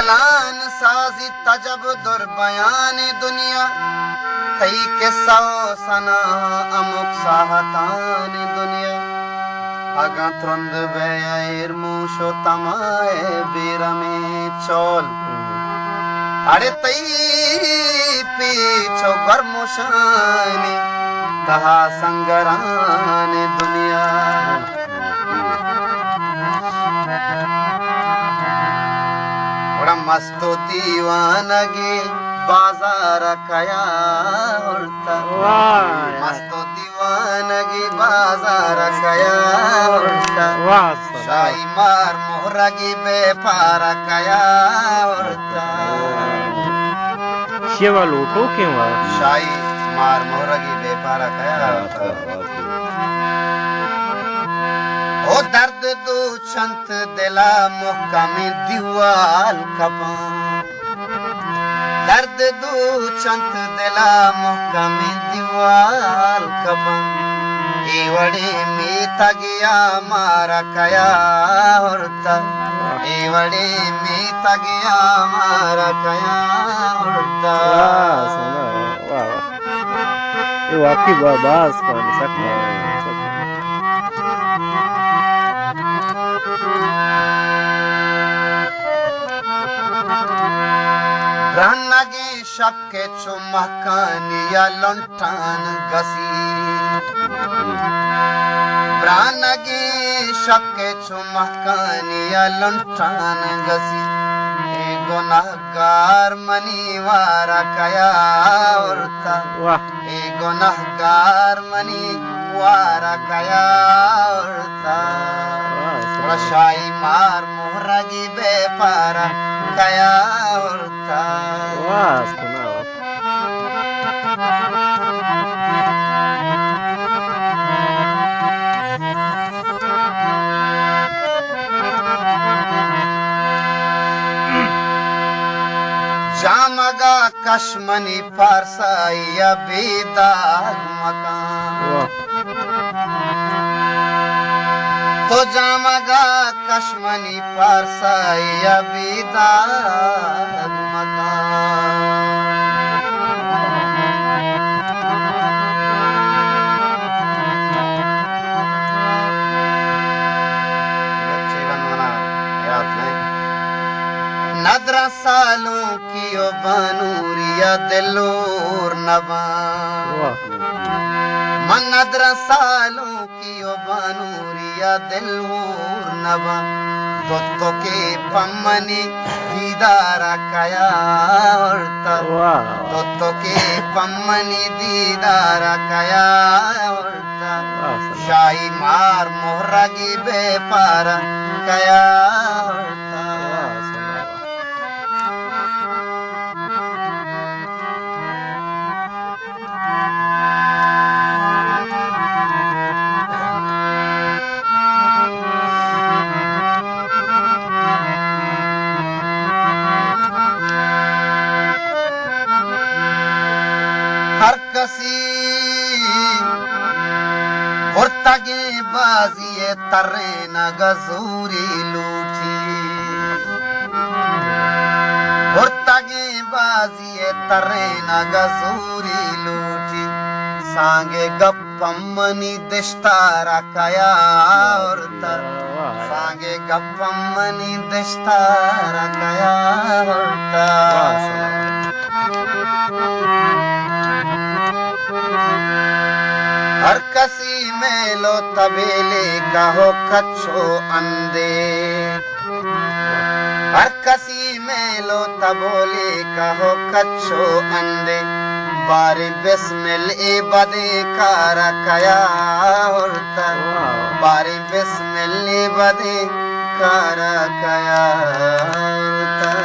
जलान साजी तजब दुर बयान दुनिया थई के सौ सना अमुक साहतान दुनिया आगा तुरंद बेयर मूशो तमाए बीर में चोल अरे तई पीछो गर्मुशानी तहा संगरान दुनिया बड़ा मस्तो दीवानगी बाजार कया उड़ता मस्तो दीवानगी बाजार कया उड़ता शाही मार मोहरगी बेपार कया उड़ता शेवा लूटो क्यों शाही मार मोहरगी बेपार कया उड़ता ओ दर्द दो चंत दिला मुहकमी दीवाल कपा दर्द दो चंत दिला मुहकमी दीवाल कपा एवड़े में तगिया मारा कया उड़ता एवड़े में तगिया मारा कया उड़ता ये वाकई बास कर सकते हैं रनगी शक्के चुमकानिया लंटान गसी प्रानगी शक्के चुमकानिया लंटान गसी ए गुनाहगार मनी वारा कया उड़ता ए गुनाहगार मनी वारा कया उड़ता रशाई मार मोहरगी बेपारा कया उड़ता जामगा कश्मनी पारसाइया बेदाग मकान तो जामगा कश्मनी पारसाइया बेदाग मकान नदरा सालों की ओ बनूरिया दिलोर नबा मन नदरा सालों की ओ बनूरिया दिलोर नबा तो के पम्मनी दीदारा कया उड़ता तो के पम्मनी दीदारा कया उड़ता शाही मार मोहरगी बेपारा कया उड़ता हर कसी उर्तगे बाजिए तर्रे न गजूरी लूठी उर्तगे बाजिए तर्रे न गजूरी लूठी सांगे गप्पम्मनी दिश्तारा कया उड़ता सांगे गप्पम्मनी दिश्तारा कया उड़ता हर कसी मेलो तबेले कहो कच्छो अंदे हर कसी मेलो तबोले कहो कच्छो अंदे बारी बिस्मिल ए बदे कारा कया उड़ता बारी बिस्मिल ए बदे कारा कया उड़ता।